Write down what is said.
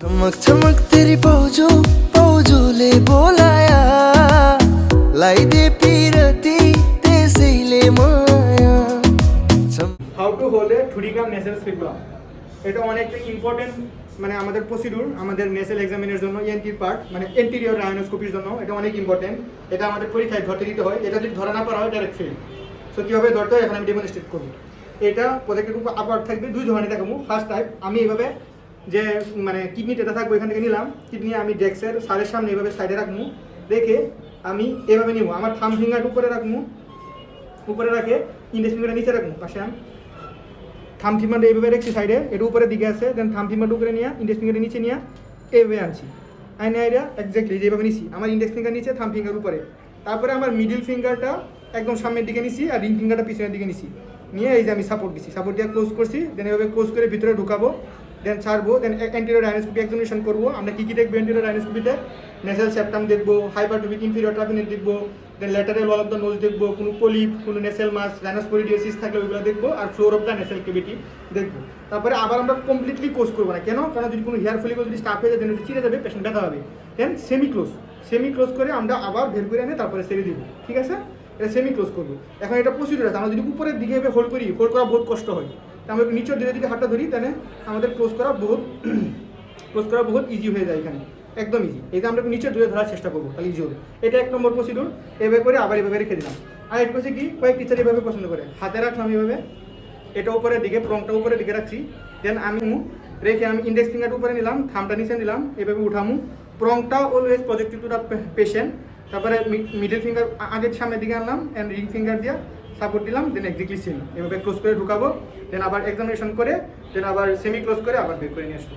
चमक चमक तेरी पौजोले बोलाया लाई दे पीरती तेसिले माया how to hold a Thudichum nasal speculum. এটা অনেক ইম্পর্টেন্ট, মানে আমাদের প্রসিডিউর, আমাদের নেসেল এক্সামিনের জন্য এনটির পার্ট, মানে এন্টিরিয়র রাইনোস্কোপির জন্য এটা অনেক ইম্পর্টেন্ট। এটা আমাদের পরীক্ষায় ধরতে দিতে হয়, এটা যদি ধরা না পারা হয় ডাইরেক্ট ফেল। সো কীভাবে ধরতে হয় এখন আমি ডেমনস্ট্রেট করবো। এটা প্রজেক্টের উপর আবার থাকবে দুই ধরনের দেখাবো। ফার্স্ট টাইপ আমি এইভাবে যে মানে কিডনি এটা থাকবো এখান থেকে নিলাম, কিডনি আমি ডেস্কের সারের সামনে এইভাবে সাইডে রাখবো, রেখে আমি এভাবে নিব, আমার থাম ফিঙ্গার উপরে রাখবো, উপরে রাখে ইন্ডেক্স ফিঙ্গারটা নিচে রাখবো পাশে। আমি থাম ফিঙ্গারটা এইভাবে রাখছি সাইডে, এটা উপরে দিকে আছে, দেন থাম ফিঙ্গারটা উপরে নিয়ে ইন্ডেক্স ফিঙ্গারটা নিচে নিয়ে এইভাবে আনছি। আইনে আইডিয়া এক্স্যাক্টলি যেভাবে নিছি, আমার ইন্ডেক্স ফিঙ্গার নিচে, থাম ফিঙ্গার উপরে। তারপরে আমার মিডিল ফিঙ্গারটা একদম সামনের দিকে নিছি আর রিং ফিঙ্গারটা পিছনের দিকে নিছি, নিয়ে এই যে আমি সাপোর্ট দিচ্ছি, সাপোর্ট দিয়ে ক্লোজ করছি, দেন এভাবে ক্লোজ করে ভিতরে ঢুকাবো, দেন ছাড়বো, দেন অ্যান্টেরিয়র রাইনোস্কোপি এক্সামিনেশন করবো। আমরা কী কী দেখবো অ্যান্টেরিয়র রাইনোস্কোপিতে? নেসাল সেপ্টাম দেখবো, হাইপারট্রফিক ইনফেরিয়র ট্রাবিনেট দেখবো, then lateral wall of the nose দেখবো, কোনো পলিপ, কোনো নেসেল মাস, রাইনোস্পোরিডিয়াসিস থাকলে ওইগুলো দেখবো, আর floor of the nasal cavity দেখবো। তারপরে আবার আমরা কমপ্লিটলি ক্লোজ করবো না, কেন? কারণ যদি কোনো হেয়ার ফলিকল যদি স্টাফ হয়ে যায়, দেন চিড়ে যাবে, পেশেন্ট ব্যথা হবে। দেন সেমি ক্লোজ করে আমরা আবার বের করে এনে তারপরে ছেড়ে দিব, ঠিক আছে? এটা সেমি ক্লোজ করবো। এখন এটা প্রসিডিউর আছে, আমরা যদি উপরের দিকে হোল্ড করি, হোল্ড করা বহুত কষ্ট হয়। আমরা নিচের দিকে যদি হাতটা ধরি, তাহলে আমাদের ক্লোজ করা বহুত ইজি হয়ে যায়, এখানে একদম ইজি। এটা আমরা নিচের দিকে ধরার চেষ্টা করবো, তাহলে ইজি হবে। এটা এক নম্বর প্রসিডিউর। এভাবে করে আবার এভাবে রেখে দিলাম। আর এক পাশে কি কয়েক টিচার এভাবে পছন্দ করে, হাতে রাখলাম এভাবে, এটা উপরের দিকে, প্রংটা উপরের দিকে রাখছি, দেন আমি রেখে আমি ইন্ডেক্স ফিঙ্গারটা উপরে নিলাম, থামটা নিচে নিলাম, এভাবে উঠামু। প্রংটা always positive to the patient. তারপরে মিডল ফিঙ্গার আগের সামনের দিকে আনলাম, অ্যান্ড রিং ফিঙ্গার দিয়ে সাপোর্ট দিলাম, দেন এক্স্যাক্টলি সেম এভাবে ক্লোজ করে ঢুকাবো, দেন আবার এক্সামিনেশন করে, দেন আবার সেমি ক্লোজ করে আবার বের করে নিয়ে আসবো।